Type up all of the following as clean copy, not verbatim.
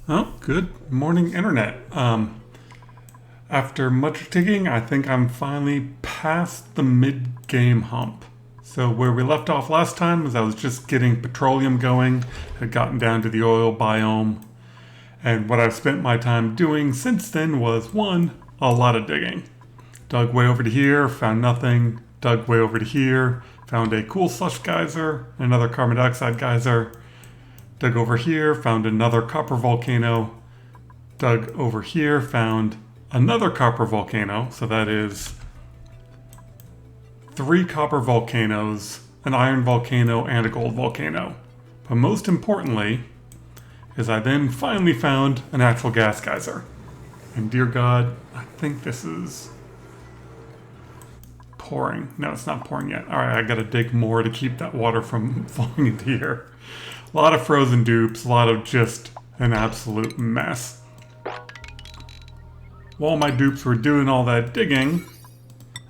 Oh, good morning, Internet. After much digging, I think I'm finally past the mid game hump. So, where we left off last time was I was just getting petroleum going, had gotten down to the oil biome, and what I've spent my time doing since then was one, a lot of digging. Dug way over to here, found nothing, dug way over to here, found a cool slush geyser, another carbon dioxide geyser, dug over here, found another copper volcano, dug over here, found another copper volcano. So that is three copper volcanoes, an iron volcano, and a gold volcano. But most importantly, is I then finally found a natural gas geyser. And dear God, I think this is pouring. No, it's not pouring yet. All right, I gotta dig more to keep that water from falling into here. A lot of frozen dupes, a lot of just an absolute mess. While my dupes were doing all that digging,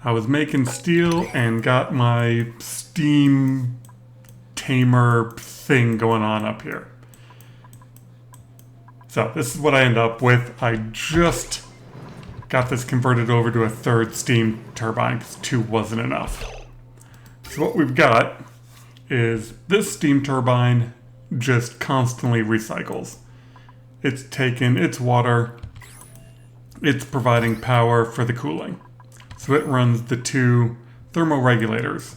I was making steel and got my steam tamer thing going on up here. So this is what I end up with. I just got this converted over to a third steam turbine because two wasn't enough. So what we've got is this steam turbine just constantly recycles. It's taken its water, it's providing power for the cooling. So it runs the two thermoregulators.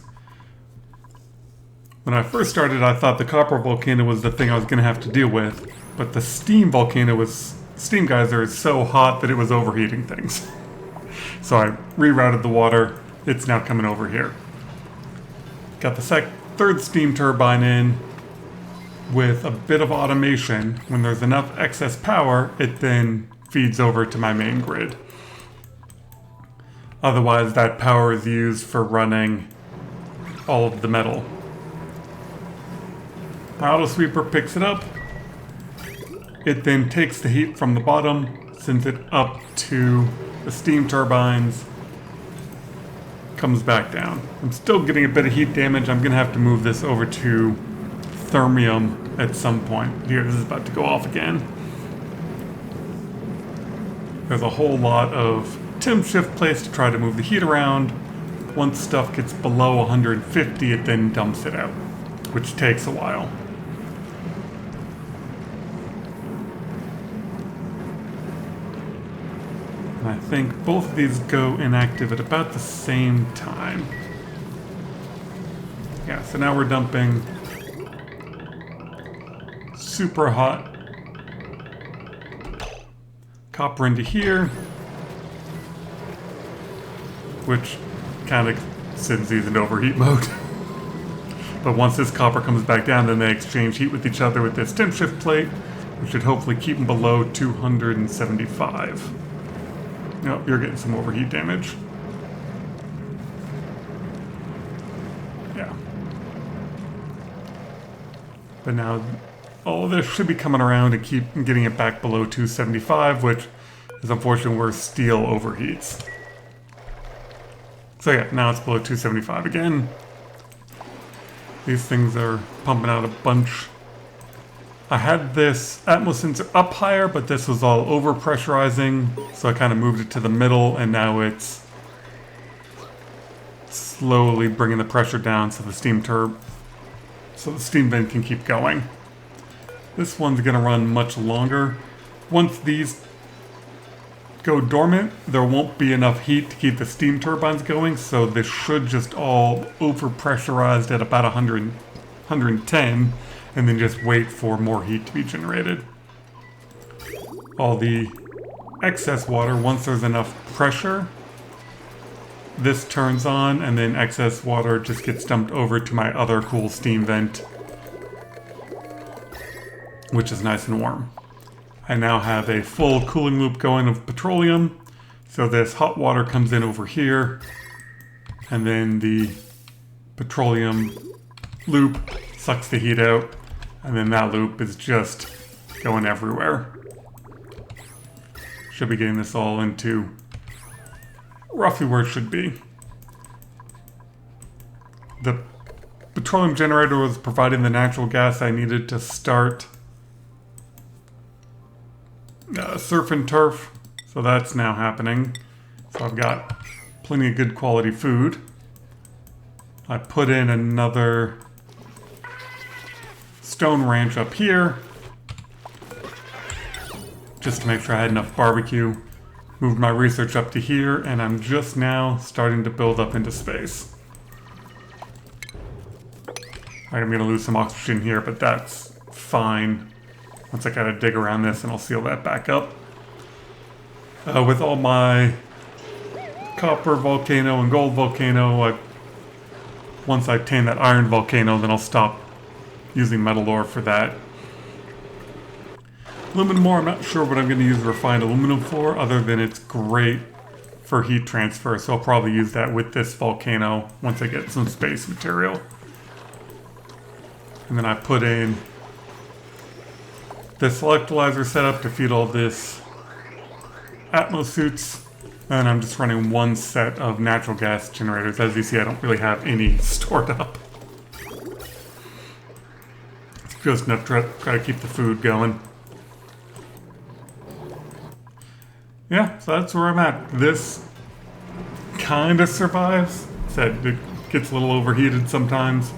When I first started, I thought the copper volcano was the thing I was going to have to deal with, but the steam steam geyser is so hot that it was overheating things. So I rerouted the water. It's now coming over here. Got the third steam turbine in with a bit of automation. When there's enough excess power, it then feeds over to my main grid. Otherwise, that power is used for running all of the metal. The auto sweeper picks it up. It then takes the heat from the bottom, sends it up to the steam turbines, comes back down. I'm still getting a bit of heat damage. I'm going to have to move this over to thermium at some point. Here, this is about to go off again. There's a whole lot of temp shift plates to try to move the heat around. Once stuff gets below 150, it then dumps it out, which takes a while. And I think both of these go inactive at about the same time. Yeah, so now we're dumping super hot copper into here, which kind of sends these into overheat mode. But once this copper comes back down, then they exchange heat with each other with this temp shift plate, which should hopefully keep them below 275. No, you're getting some overheat damage. Yeah. But now all of this should be coming around and keep getting it back below 275, which is unfortunately where steel overheats. So yeah, now it's below 275 again. These things are pumping out a bunch. I had this Atmos sensor up higher, but this was all over pressurizing, so I kind of moved it to the middle, and now it's slowly bringing the pressure down so the steam vent can keep going. This one's going to run much longer. Once these go dormant, there won't be enough heat to keep the steam turbines going, so this should just all overpressurized at about 110, and then just wait for more heat to be generated. All the excess water, once there's enough pressure, this turns on, and then excess water just gets dumped over to my other cool steam vent, which is nice and warm. I now have a full cooling loop going of petroleum, so this hot water comes in over here, and then the petroleum loop sucks the heat out, and then that loop is just going everywhere. Should be getting this all into roughly where it should be. The petroleum generator was providing the natural gas I needed to start surf and turf. So that's now happening. So I've got plenty of good quality food. I put in another stone ranch up here, just to make sure I had enough barbecue. Moved my research up to here, and I'm just now starting to build up into space. I'm gonna lose some oxygen here, but that's fine. Once I gotta dig around this, and I'll seal that back up. With all my copper volcano and gold volcano, once I obtain that iron volcano, then I'll stop using metal ore for that. Aluminum ore, I'm not sure what I'm going to use refined aluminum for, other than it's great for heat transfer, so I'll probably use that with this volcano once I get some space material. And then I put in this electrolyzer setup to feed all this Atmos suits, and I'm just running one set of natural gas generators. As you see, I don't really have any stored up. It's just enough to try to keep the food going. Yeah, so that's where I'm at. This kind of survives. Said it gets a little overheated sometimes.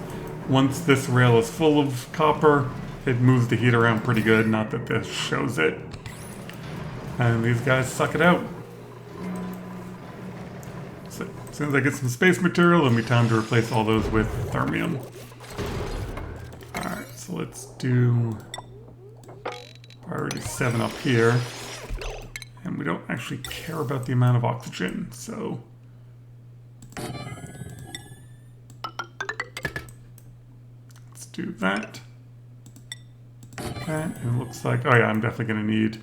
Once this rail is full of copper, it moves the heat around pretty good. Not that this shows it. And these guys suck it out. So as soon as I get some space material, it'll be time to replace all those with thermium. Alright, so let's do priority 7 up here. And we don't actually care about the amount of oxygen, so let's do that. And it looks like, oh yeah, I'm definitely going to need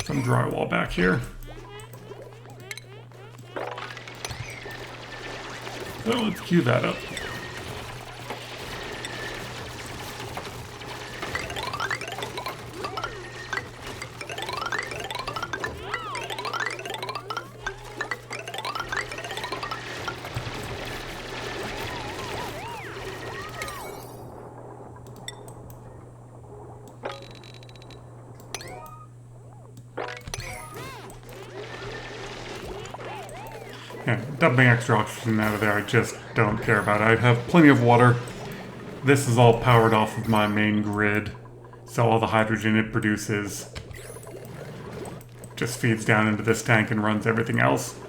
some drywall back here. So let's queue that up. Yeah, dumping extra oxygen out of there, I just don't care about it. I have plenty of water. This is all powered off of my main grid, so all the hydrogen it produces just feeds down into this tank and runs everything else.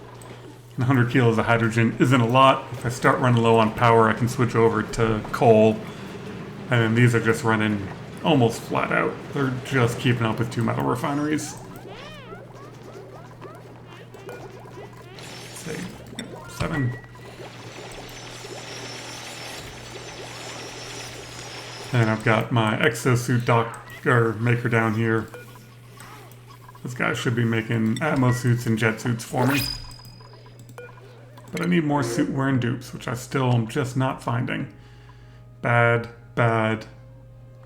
And 100 kilos of hydrogen isn't a lot. If I start running low on power, I can switch over to coal. And then these are just running almost flat out. They're just keeping up with 2 metal refineries. Say 7. And I've got my exosuit maker down here. This guy should be making Atmos suits and jet suits for me. But I need more suit wearing dupes, which I still am just not finding. Bad.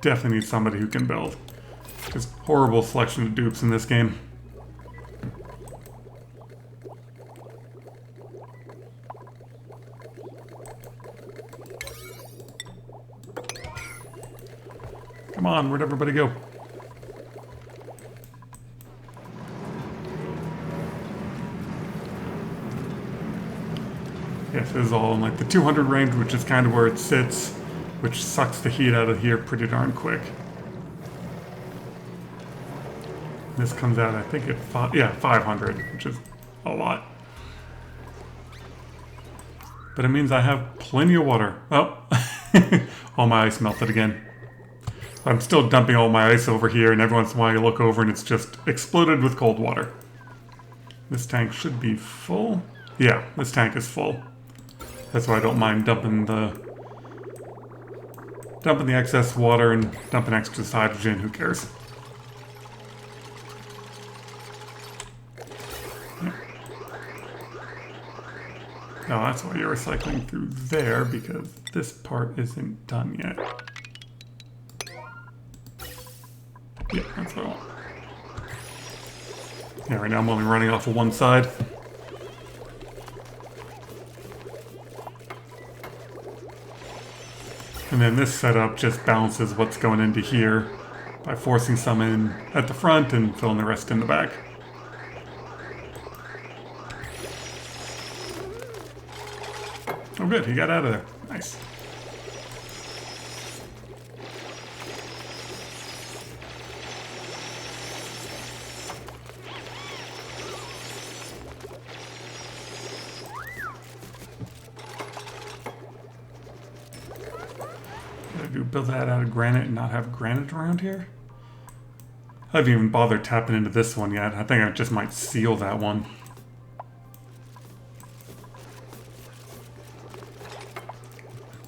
Definitely need somebody who can build. Just horrible selection of dupes in this game. Come on, where'd everybody go? Yes, this is all in like the 200 range, which is kind of where it sits, which sucks the heat out of here pretty darn quick. This comes out, I think, at 500, which is a lot. But it means I have plenty of water. Oh, all my ice melted again. I'm still dumping all my ice over here, and every once in a while you look over and it's just exploded with cold water. This tank should be full. Yeah, this tank is full. That's why I don't mind dumping the excess water and dumping extra hydrogen. Who cares? Yeah. Oh, that's why you're recycling through there, because this part isn't done yet. Yeah, that's what I want. Yeah, right now I'm only running off of one side. And then this setup just balances what's going into here by forcing some in at the front and filling the rest in the back. Oh good, he got out of there. Nice. Build that out of granite and not have granite around here? I haven't even bothered tapping into this one yet. I think I just might seal that one.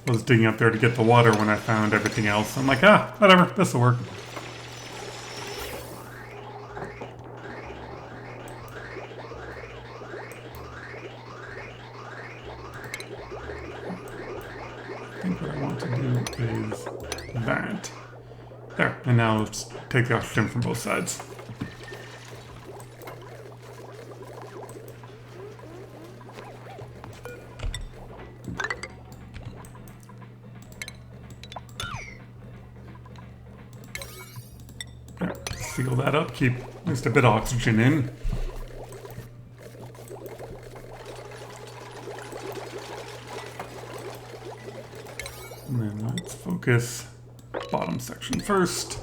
I was digging up there to get the water when I found everything else. I'm like, ah, whatever, this'll work. I think what I want to do is that. There, and now let's take the oxygen from both sides. There, seal that up, keep at least a bit of oxygen in. And then let's focus bottom section first.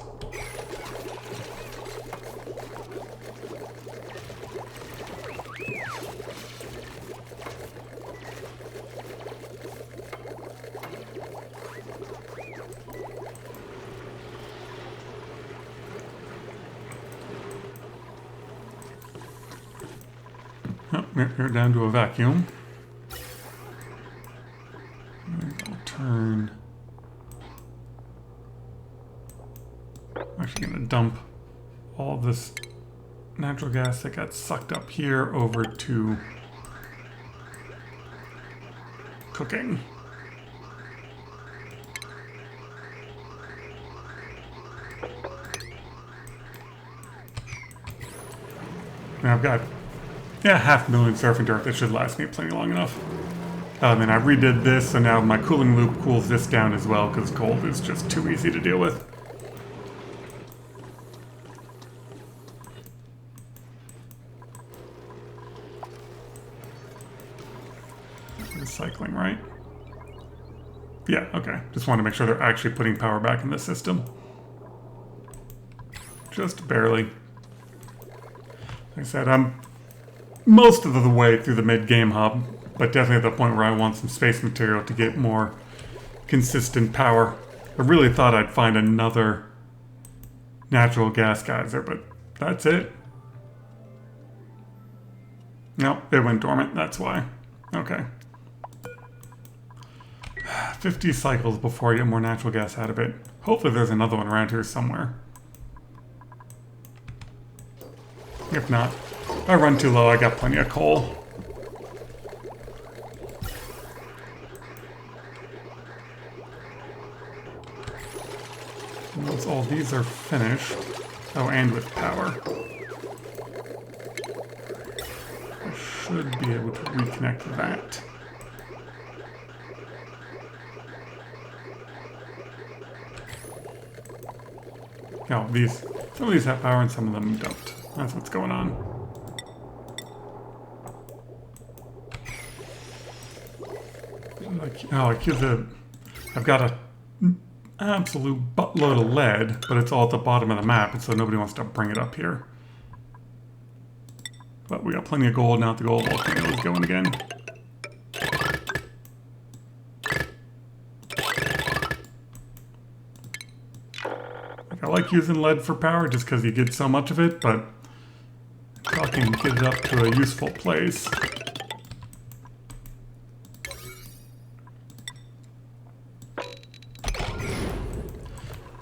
Oh, we're down to a vacuum. I'll turn. I'm actually going to dump all this natural gas that got sucked up here over to cooking. And I've got, yeah, 500,000 surfing dirt. That should last me plenty long enough. And I redid this, so now my cooling loop cools this down as well, because cold is just too easy to deal with. Recycling, right? Yeah, okay. Just want to make sure they're actually putting power back in the system. Just barely. Like I said, I'm most of the way through the mid-game hub, but definitely at the point where I want some space material to get more consistent power. I really thought I'd find another natural gas geyser, but that's it. No, it went dormant, that's why. Okay. 50 cycles before I get more natural gas out of it. Hopefully there's another one around here somewhere. If not, if I run too low, I got plenty of coal. Once all these are finished, oh, and with power, I should be able to reconnect that. No, some of these have power and some of them don't. That's what's going on. I've got an absolute buttload of lead, but it's all at the bottom of the map, and so nobody wants to bring it up here. But we got plenty of gold now. The gold volcano is going again. I like using lead for power just because you get so much of it, but if I can get it up to a useful place.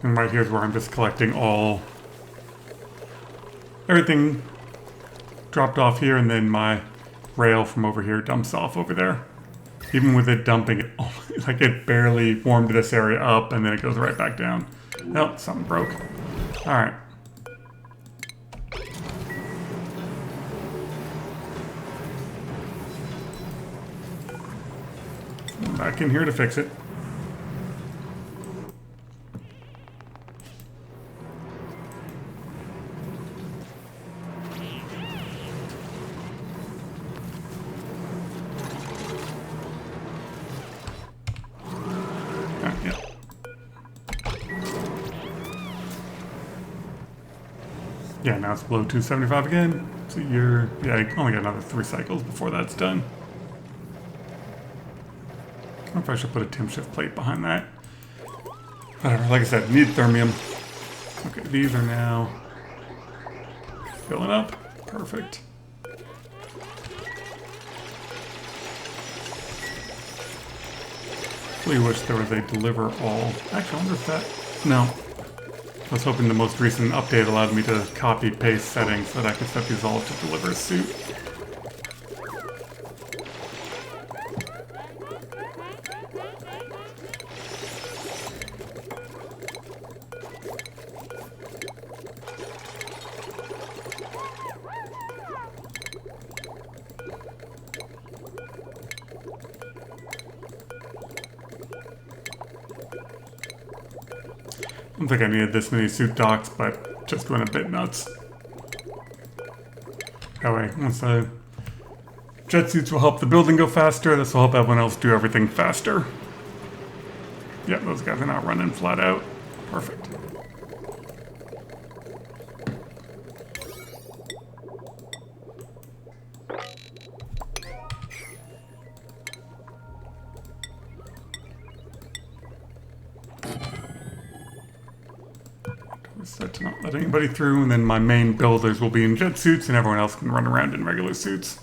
And right here's where I'm just collecting everything dropped off here, and then my rail from over here dumps off over there. Even with it dumping, it barely warmed this area up, and then it goes right back down. Oh, something broke. Alright. Back in here to fix it. Yeah, now it's below 275 again. So you're, yeah, I only got another 3 cycles before that's done. I wonder if I should put a Tim shift plate behind that. Whatever, like I said, need thermium. Okay, these are now filling up. Perfect. Really wish there was a deliver all. Actually, I wonder if that... No. I was hoping the most recent update allowed me to copy paste settings so that I could set these all to deliver a suit. I don't think I needed this many suit docks, but just went a bit nuts. That way, once the jet suits will help the building go faster, this will help everyone else do everything faster. Yeah, those guys are not running flat out. Perfect. Set to not let anybody through, and then my main builders will be in jet suits, and everyone else can run around in regular suits.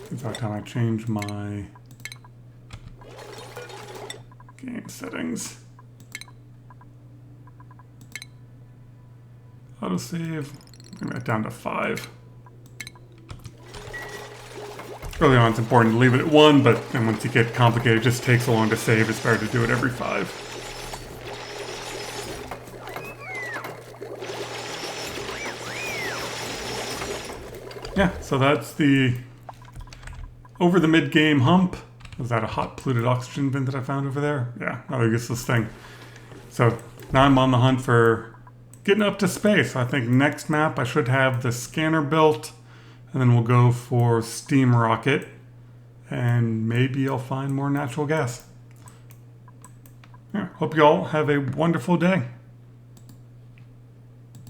It's about time I change my game settings. Autosave, bring that down to 5. Early on it's important to leave it at 1, but then once you get complicated, it just takes so long to save, it's better to do it every 5. Yeah, so that's the over the mid-game hump. Was that a hot polluted oxygen vent that I found over there? Yeah, another useless thing. So now I'm on the hunt for getting up to space. I think next map I should have the scanner built, and then we'll go for steam rocket, and maybe I'll find more natural gas. Yeah, hope you all have a wonderful day.